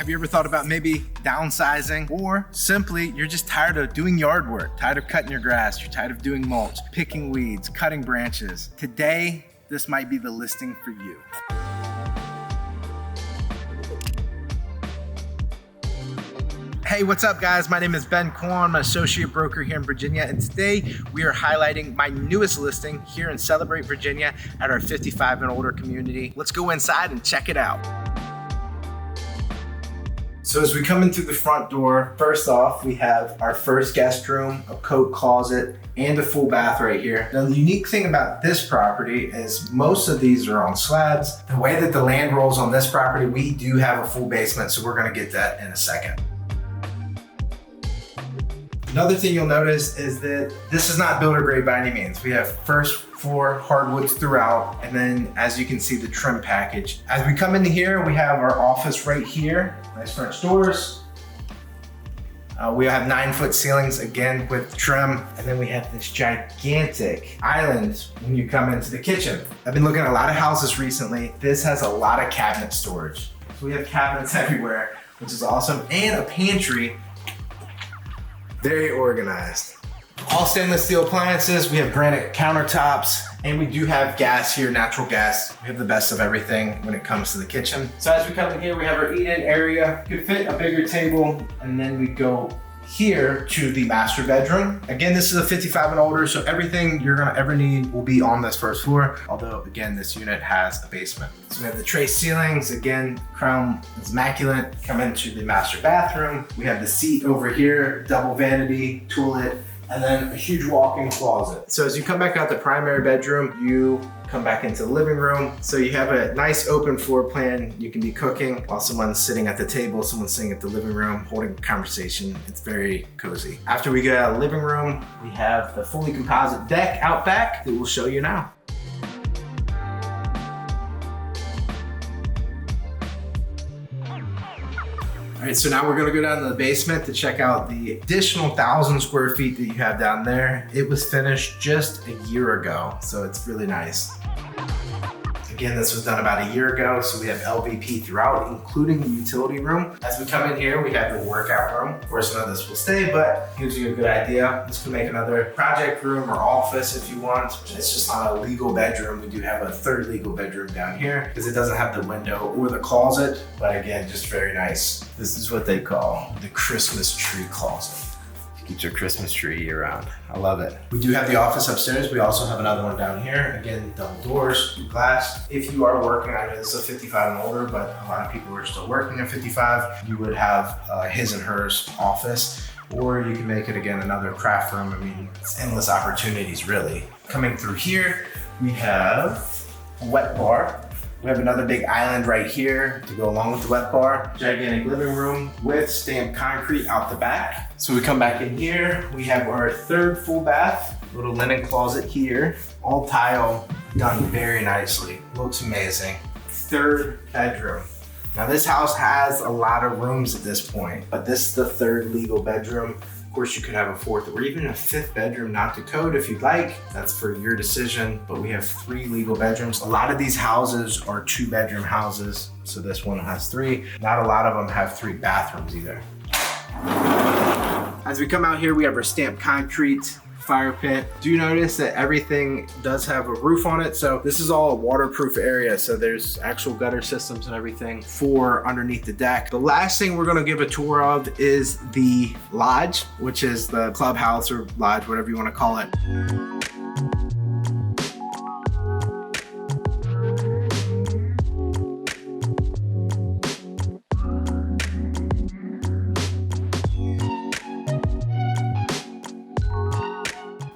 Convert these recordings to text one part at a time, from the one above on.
Have you ever thought about maybe downsizing, or simply you're just tired of doing yard work, tired of cutting your grass, you're tired of doing mulch, picking weeds, cutting branches? Today, this might be the listing for you. Hey, what's up guys? My name is Ben Kwan. I'm an associate broker here in Virginia, and today we are highlighting my newest listing here in Celebrate, Virginia at our 55 and older community. Let's go inside and check it out. So as we come in through the front door, first off, we have our first guest room, a coat closet, and a full bath right here. Now, the unique thing about this property is most of these are on slabs. The way that the land rolls on this property, we do have a full basement, so we're gonna get that in a second. Another thing you'll notice is that this is not builder grade by any means. We have first floor hardwoods throughout, and then as you can see, the trim package. As we come into here, we have our office right here. Nice French doors. We have 9-foot ceilings, again with trim. And then we have this gigantic island when you come into the kitchen. I've been looking at a lot of houses recently. This has a lot of cabinet storage. So we have cabinets everywhere, which is awesome. And a pantry. Very organized. All stainless steel appliances. We have granite countertops, and we do have gas here, natural gas. We have the best of everything when it comes to the kitchen. So as we come in here, we have our eat-in area. Could fit a bigger table, and then we go here to the master bedroom. Again, this is a 55 and older, so everything you're gonna ever need will be on this first floor. Although, again, this unit has a basement. So we have the tray ceilings. Again, crown is immaculate. Come into the master bathroom. We have the seat over here, double vanity, toilet, and then a huge walk-in closet. So as you come back out the primary bedroom, you come back into the living room. So you have a nice open floor plan. You can be cooking while someone's sitting at the table, someone's sitting at the living room, holding a conversation. It's very cozy. After we get out of the living room, we have the fully composite deck out back that we'll show you now. All right, so now we're gonna go down to the basement to check out the additional 1,000 square feet that you have down there. It was finished just a year ago, so it's really nice. Again, this was done about a year ago, so we have LVP throughout, including the utility room. As we come in here, we have the workout room. Of course, none of this will stay, but gives you a good idea. This could make another project room or office if you want. It's just not a legal bedroom. We do have a third legal bedroom down here because it doesn't have the window or the closet, but again, just very nice. This is what they call the Christmas tree closet. Keeps your Christmas tree year round. I love it. We do have the office upstairs. We also have another one down here. Again, double doors, glass. If you are working, I know this is a 55 and older, but a lot of people are still working at 55. You would have his and hers office, or you can make it, again, another craft room. I mean, it's endless opportunities, really. Coming through here, we have a wet bar. We have another big island right here to go along with the wet bar. Gigantic living room with stamped concrete out the back. So we come back in here. We have our third full bath, little linen closet here, all tile, done very nicely. Looks amazing. Third bedroom. Now this house has a lot of rooms at this point, but this is the third legal bedroom. Of course, you could have a fourth or even a fifth bedroom, not to code if you'd like. That's for your decision, but we have 3 legal bedrooms. A lot of these houses are 2-bedroom houses, so this one has 3. Not a lot of them have 3 bathrooms either. As we come out here, we have our stamped concrete fire pit. Do notice that everything does have a roof on it, so this is all a waterproof area, so there's actual gutter systems and everything for underneath the deck. The last thing we're going to give a tour of is the lodge, which is the clubhouse or lodge, whatever you want to call it.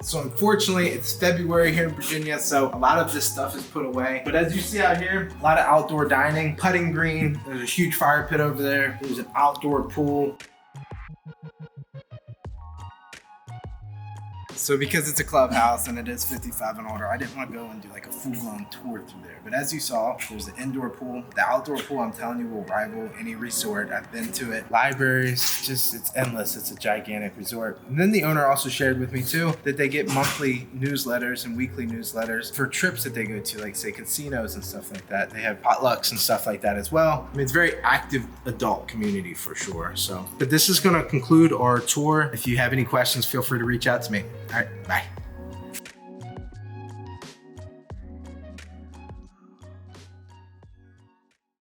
So unfortunately, it's February here in Virginia, so a lot of this stuff is put away. But as you see out here, a lot of outdoor dining, putting green. There's a huge fire pit over there. There's an outdoor pool. So So because it's a clubhouse and it is 55 and older, I didn't want to go and do like a full-blown tour through there. But as you saw, there's the indoor pool. The outdoor pool, I'm telling you, will rival any resort. I've been to it. Libraries, just, it's endless. It's a gigantic resort. And then the owner also shared with me too that they get monthly newsletters and weekly newsletters for trips that they go to, like say casinos and stuff like that. They have potlucks and stuff like that as well. I mean, it's a very active adult community for sure. So, but this is going to conclude our tour. If you have any questions, feel free to reach out to me. All right, bye.